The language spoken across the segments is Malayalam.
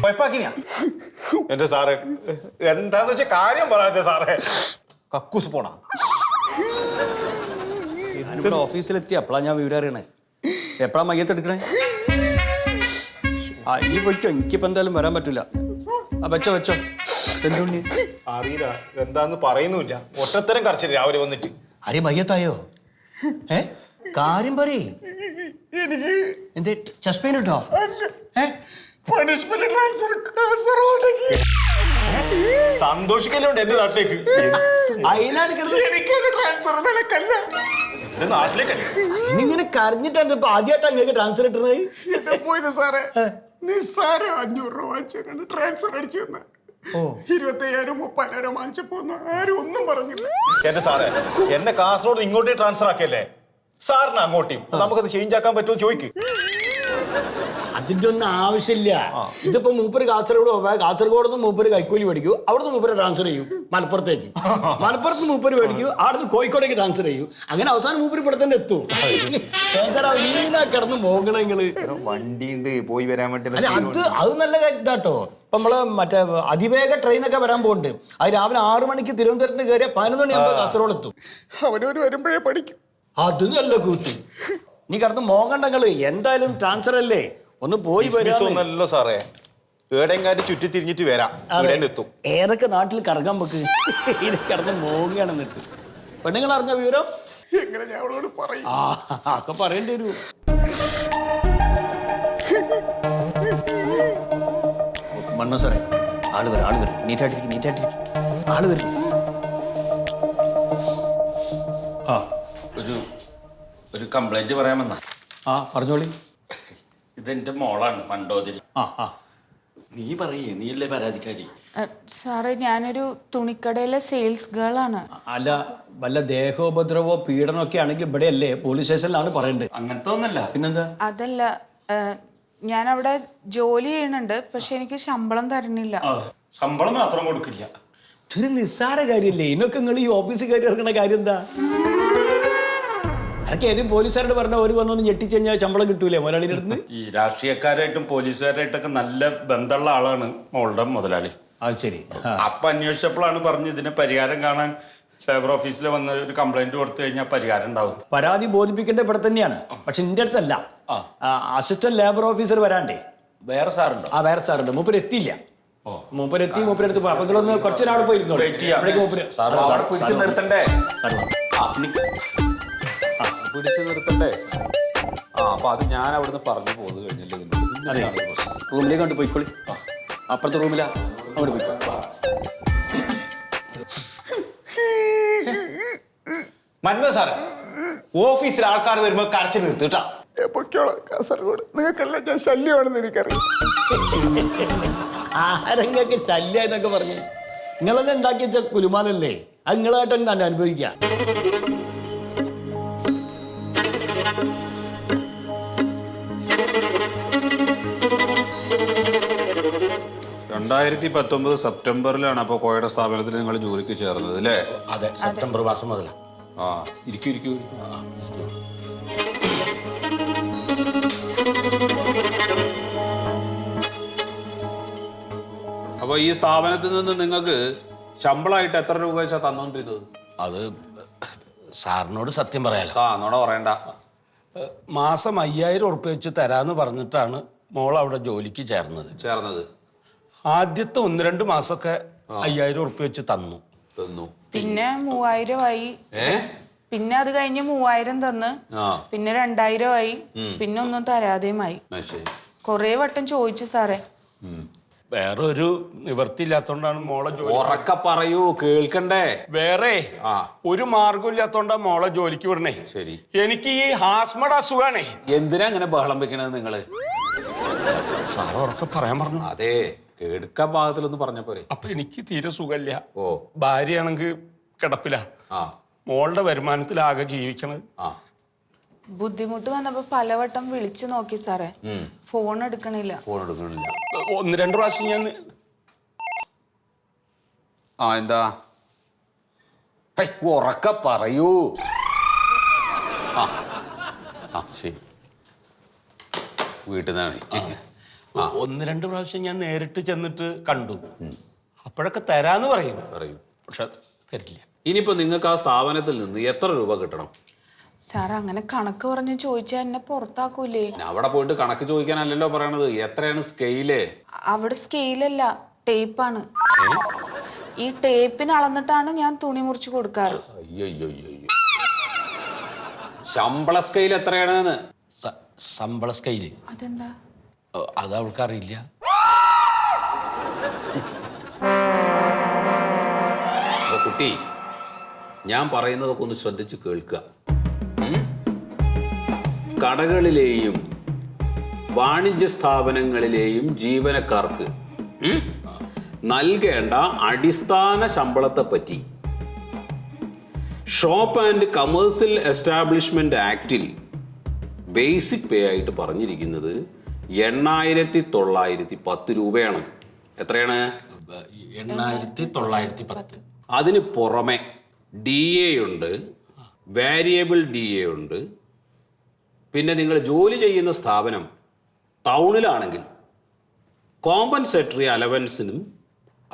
കൊഴപ്പാക്കിനാ എന്റെ സാറേ എന്താന്ന് വെച്ചാ കാര്യം പറയാ സാറേ കക്കൂസ് പോണ ഓഫീസിലെത്തി അപ്പളാ ഞാൻ വിവരം അറിയണേ. എപ്പോഴാ മയ്യത്തെടുക്കണേ? ആ ഇനി പോയിക്കോ, എനിക്കിപ്പോ എന്തായാലും വരാൻ പറ്റില്ല. വെച്ചോ വെച്ചോ. എന്തുണ്ട് അറിയില്ല, എന്താന്ന് പറയുന്നില്ല. ഒറ്റത്തരം കറച്ചില്ല രാവിലെ വന്നിട്ട്. ആരെ മയ്യത്തായോ? കാര്യം പറയേ. എന്തേ ചെസ്റ്റ് പെയിൻ ഉണ്ടോ? സന്തോഷിക്കലുണ്ട് എന്റെ നാട്ടിലേക്ക്. ഇങ്ങനെ കരഞ്ഞിട്ടാണ് ഇപ്പൊ ആദ്യമായിട്ട് അങ്ങേക്ക് ട്രാൻസ്ഫർ ഇട്ടുന്നത്. സാറേ നിസ്സാരം 500 രൂപ വാങ്ങിച്ചാണ് ട്രാൻസ്ഫർ അടിച്ചു വന്ന. 25,000 30,000 വാങ്ങിച്ചപ്പോ ആരും ഒന്നും പറഞ്ഞില്ല. എന്റെ സാറേ എന്നെ കാസർഗോഡ് ഇങ്ങോട്ടേ ട്രാൻസ്ഫർ ആക്കിയല്ലേ, സാറിന് അങ്ങോട്ടും നമുക്കത് ചേഞ്ച് ആക്കാൻ പറ്റുമോ ചോദിക്കും. അതിന്റെ ഒന്നും ആവശ്യമില്ല. ഇതിപ്പോ മൂപ്പര് കാസർഗോഡ് നിന്ന് മൂപ്പര് കൈക്കൂലി മേടിക്കൂ, അവിടുന്ന് മൂപ്പര് ട്രാൻസ്ഫർ ചെയ്യൂ മലപ്പുറത്തേക്ക്. മലപ്പുറത്ത് മൂപ്പര് മേടിക്കൂ, അവിടുന്ന് കോഴിക്കോടേക്ക് ട്രാൻസ്ഫർ ചെയ്യൂ. അങ്ങനെ അവസാനം മൂപ്പര് ഇവിടെ തന്നെ എത്തും. കിടന്ന് മോങ്ങണങ്ങള് വണ്ടി ഉണ്ട് പോയി വരാൻ വേണ്ടി. അത് നല്ല ഇതാട്ടോ. ഇപ്പൊ നമ്മള് മറ്റേ അതിവേഗ ട്രെയിനൊക്കെ വരാൻ പോകുന്നുണ്ട്. അത് രാവിലെ 6 മണിക്ക് തിരുവനന്തപുരത്ത് കയറിയ 11 മണിയാകുമ്പോൾ കാസർഗോഡ് എത്തും. അവനവര് വരുമ്പോഴേ പഠിക്കും. അത് നല്ല കൂത്ത്. നീ കിടന്ന് മോങ്ങണ്ടങ്ങള്. എന്തായാലും ട്രാൻസ്ഫർ അല്ലേ, ഒന്ന് പോയി വരാമല്ലോ സാറേ. ഏടെങ്ങാനും ചുറ്റി തിരിഞ്ഞിട്ട് വരാം, എത്തും. ഏതൊക്കെ നാട്ടിൽ കറങ്ങാൻ വെക്ക്. ഇത് കിടന്ന് മോങ്ങയാണ്. എന്നിട്ട് പെണ്ണുങ്ങൾ അറിഞ്ഞ വിവരം എങ്ങനെ ഞാൻ അവളോട് പറയും? ഒക്കെ പറയേണ്ടി വരൂ. മണ്ണ സാറേ, ആള് വരും. നീറ്റായിട്ടിരിക്കും. ആള് വരും. ഒരു കംപ്ലൈന്റ് പറയാമെന്നാ. പറഞ്ഞോളി. ഇതെന്റെ മോളാണ് മണ്ടോതിരി. നീ പറയേ, നീയല്ലേ പരാതിക്കാരി? സാറേ ഞാനൊരു തുണിക്കടയിലെ സെയിൽസ് ഗേൾ ആണ്. അല്ല, വല്ല ദേഹോപദ്രവോ പീഡനോ ഒക്കെ ആണെങ്കിൽ ഇവിടെ അല്ലേ പോലീസ് സ്റ്റേഷനിലാണ് പറയണ്ടത്. അങ്ങനത്തെ ഒന്നല്ല. പിന്നെന്താ? അതല്ല, ഞാൻ അവിടെ ജോലി ചെയ്യുന്നുണ്ട്, പക്ഷെ എനിക്ക് ശമ്പളം തരുന്നില്ല. ശമ്പളം മാത്രം കൊടുക്കില്ല. ഇതൊരു നിസ്സാര കാര്യല്ലേ. ഇന്നൊക്കെ നിങ്ങൾ ഈ ഓഫീസിൽ കയറി ഇറങ്ങുന്ന കാര്യം എന്താ? അതൊക്കെ ഏതും പോലീസുകാരോട് പറഞ്ഞ ഒരു വന്നൊന്ന് ഞെട്ടിച്ച് കഴിഞ്ഞാൽ ശമ്പളം കിട്ടൂലേ മുതലാളിയുടെ അടുത്ത്? ഈ രാഷ്ട്രീയക്കാരായിട്ടും പോലീസുകാരായിട്ടൊക്കെ നല്ല ബന്ധമുള്ള ആളാണ് മോളുടെ മുതലാളി. അത് ശരി. അപ്പൊ അന്വേഷിച്ചപ്പോഴാണ് പറഞ്ഞ് ഇതിന് പരിഹാരം കാണാൻ സൈബർ ഓഫീസിൽ വന്ന് ഒരു കംപ്ലൈന്റ് കൊടുത്തു കഴിഞ്ഞാൽ പരിഹാരം ഉണ്ടാവും. പരാതി ബോധിപ്പിക്കേണ്ട ഇവിടെ തന്നെയാണ്, പക്ഷെ നിന്റെ അടുത്തല്ല. അസിസ്റ്റന്റ് ലേബർ ഓഫീസർ വരാണ്ടേ? വേറെ സാറുണ്ടോ? വേറെ സാറുണ്ട്. മൂപ്പര് എത്തിയില്ല. മൂപ്പരെത്തി, മൂപ്പരെടുത്ത് പോയി. അപ്പൊ നിങ്ങളൊന്ന് കുറച്ചൊരാൾ പോയിരുന്നു. പിടിച്ചു നിർത്തണ്ടേ? പിടിച്ചു നിർത്തണ്ടേ? അപ്പൊ അത് ഞാൻ അവിടുന്ന് പറഞ്ഞു പോന്നു കഴിഞ്ഞില്ലേ. റൂമിലേക്ക് കൊണ്ട് പോയിക്കോളി. അപ്പുറത്തെ റൂമിലാ, അങ്ങോട്ട് പോയിക്കോളി. മന്മ സാറേ, ഓഫീസിൽ ആൾക്കാർ വരുമ്പോ കരച്ചു നിർത്തിട്ടാ. കാസർഗോഡ് നിങ്ങൾക്കെല്ലാം ഞാൻ ശല്യമാണെന്ന് എനിക്കറിയാം. ആരെങ്കിലൊക്കെ ശല്യ എന്നൊക്കെ പറഞ്ഞു നിങ്ങളെന്നെ ഉണ്ടാക്കി വെച്ച കുലുമാലല്ലേ, അത് നിങ്ങളായിട്ട് തന്നെ അനുഭവിക്കാം. 2019 സെപ്റ്റംബറിലാണ് അപ്പൊ കോയയുടെ സ്ഥാപനത്തിൽ നിങ്ങൾ ജോലിക്ക് ചേർന്നത് അല്ലേ? അതെ, സെപ്റ്റംബർ മാസം മുതലാ. ഇരിക്കൂ. അപ്പൊ ഈ സ്ഥാപനത്തിൽ നിന്ന് നിങ്ങൾക്ക് ശമ്പളമായിട്ട് എത്ര രൂപ വെച്ചാ തന്നോണ്ടിരുന്നത്? അത് സാറിനോട് സത്യം പറയാലോ. എന്നോട് പറയണ്ട. മാസം 5,000 ഉറുപ്പ്യ വെച്ച് തരാന്ന് പറഞ്ഞിട്ടാണ് മോൾ അവിടെ ജോലിക്ക് ചേർന്നത്. ആദ്യത്തെ 1-2 മാസമൊക്കെ 5,000 ഉറുപ്പ്യ വെച്ച് തന്നു. പിന്നെ 3,000 ആയി. പിന്നെ അത് കഴിഞ്ഞ് 3,000 തന്ന്, പിന്നെ 2,000 ആയി. പിന്നെ ഒന്നും തരാതെയുമായി. കൊറേ വട്ടം ചോദിച്ചു സാറേ. വേറെ ഒരു നിവർത്തിയില്ലാത്തോണ്ടാണ് മോളെ ഉറക്കെ പറയൂ, കേൾക്കണ്ടേ? വേറെ ഒരു മാർഗം ഇല്ലാത്തോണ്ടാ മോളെ ജോലിക്ക് വിടണേ. ശരി. എനിക്ക് ഈ ഹാസ്മയുടെ അസുഖാണേ. എന്തിനാ അങ്ങനെ ബഹളം വെക്കണത് നിങ്ങള്? സാറ് ഉറക്കെ പറയാൻ പറഞ്ഞു. അതെ, കേൾക്കാൻ പാകത്തിലൊന്ന് പറഞ്ഞ പോരെ. അപ്പൊ എനിക്ക് തീരെ സുഖമില്ല. ഭാര്യയാണെങ്കിൽ കിടപ്പില്ല. മോളുടെ വരുമാനത്തിലാകെ ജീവിക്കണത്. ബുദ്ധിമുട്ട് വന്നപ്പോ പലവട്ടം വിളിച്ചു നോക്കി സാറേ, ഫോൺ എടുക്കണില്ല. 1-2 പ്രാവശ്യം ഞാൻ എന്താ ഉറക്കെ പറയൂ. ശരി, വീട്ടിൽ നിന്നാണ്. ഒന്ന് രണ്ട് പ്രാവശ്യം ഞാൻ നേരിട്ട് ചെന്നിട്ട് കണ്ടു. അപ്പോഴൊക്കെ തരാന്ന് പറയും, പക്ഷെ തരില്ല. ഇനിയിപ്പോ നിങ്ങൾക്ക് ആ സ്ഥാപനത്തിൽ നിന്ന് എത്ര രൂപ കിട്ടണം? സാർ അങ്ങനെ കണക്ക് പറഞ്ഞ് ചോദിച്ചാൽ എന്നെ പുറത്താക്കൂലേ? അവിടെ പോയിട്ട് കണക്ക് ചോദിക്കാനല്ലല്ലോ പറയണത്. എത്രയാണ് സ്കെയില്? അവിടെ സ്കെയിലല്ല, ടേപ്പാണ്. ഈ ടേപ്പിന് അളന്നിട്ടാണ് ഞാൻ തുണി മുറിച്ച് കൊടുക്കാറ്. അയ്യോ, ശമ്പള സ്കെയിൽ എത്രയാണ്? ശമ്പള സ്കെയില് അതെന്താ? അത് അവൾക്കറിയില്ല. കുട്ടി, ഞാൻ പറയുന്നതൊക്കെ ഒന്ന് ശ്രദ്ധിച്ച് കേൾക്കുക. കടകളിലെയും വാണിജ്യ സ്ഥാപനങ്ങളിലെയും ജീവനക്കാർക്ക് നൽകേണ്ട അടിസ്ഥാന ശമ്പളത്തെ പറ്റി ഷോപ്പ് ആൻഡ് കമേഴ്സ്യൽ എസ്റ്റാബ്ലിഷ്മെന്റ് ആക്ടിൽ ബേസിക് പേ ആയിട്ട് പറഞ്ഞിരിക്കുന്നത് 8,910 രൂപയാണ്. എത്രയാണ്? 8,910. അതിന് പുറമെ DA ഉണ്ട്, വാരിയബിൾ DA ഉണ്ട്. പിന്നെ നിങ്ങൾ ജോലി ചെയ്യുന്ന സ്ഥാപനം ടൗണിലാണെങ്കിൽ കോമ്പൻസേറ്ററി അലവൻസിനും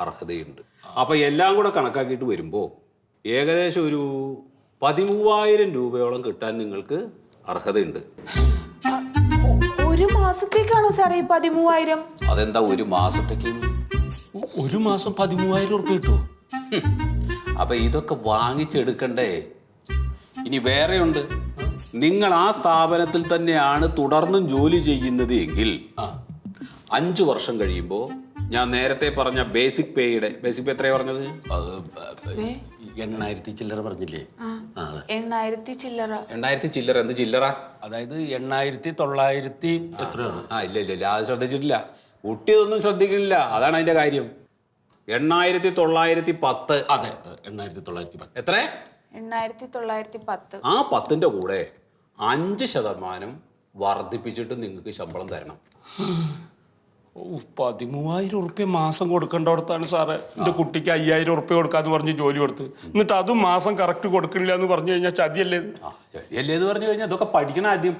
അർഹതയുണ്ട്. അപ്പോൾ എല്ലാം കൂടെ കണക്കാക്കിയിട്ട് വരുമ്പോൾ ഏകദേശം ഒരു 13,000 രൂപയോളം കിട്ടാൻ നിങ്ങൾക്ക് അർഹതയുണ്ട്. ഒരു മാസത്തേക്കാണോ സാറേ ഈ 13,000? അതെന്താ ഒരു മാസത്തേക്ക്? ഒരു മാസം 13,000 ഉറുപ്പിക കിട്ടുമോ? അപ്പൊ ഇതൊക്കെ വാങ്ങിച്ചെടുക്കണ്ടേ? ഇനി വേറെയുണ്ട്. നിങ്ങൾ ആ സ്ഥാപനത്തിൽ തന്നെയാണ് തുടർന്നും ജോലി ചെയ്യുന്നത് എങ്കിൽ 5 വർഷം കഴിയുമ്പോൾ ഞാൻ നേരത്തെ പറഞ്ഞ ബേസിക് പേയുടെ ബേസിക് പേ എത്രയാ പറഞ്ഞത്? 8,000 ചില്ലറ പറഞ്ഞില്ലേ? 8,000 ചില്ലറ. 8,000 ചില്ലറ. എന്ത് ചില്ലറ? അതായത് 8,900 എത്രയാണ്? ഇല്ല, അത് ശ്രദ്ധിച്ചിട്ടില്ല. കുട്ടി ഇതൊന്നും ശ്രദ്ധിക്കുന്നില്ല. അതാണ് അതിന്റെ കാര്യം. 8,910. അതെ, 8,910. എത്ര? 8,910. ആ 10ന്റെ കൂടെ 5% വർദ്ധിപ്പിച്ചിട്ട് നിങ്ങൾക്ക് ശമ്പളം തരണം. 13,000 ഉറുപ്പിക മാസം കൊടുക്കേണ്ടടത്താണ് സാറേ എൻ്റെ കുട്ടിക്ക് 5,000 ഉറുപ്പിക കൊടുക്കാന്ന് പറഞ്ഞ് ജോലി കൊടുത്ത്, എന്നിട്ട് അതും മാസം കറക്റ്റ് കൊടുക്കണില്ല എന്ന് പറഞ്ഞു കഴിഞ്ഞാൽ ചതിയല്ലേ? ചതിയല്ലേ എന്ന് പറഞ്ഞു കഴിഞ്ഞാൽ ഇതൊക്കെ പഠിക്കണം ആദ്യം.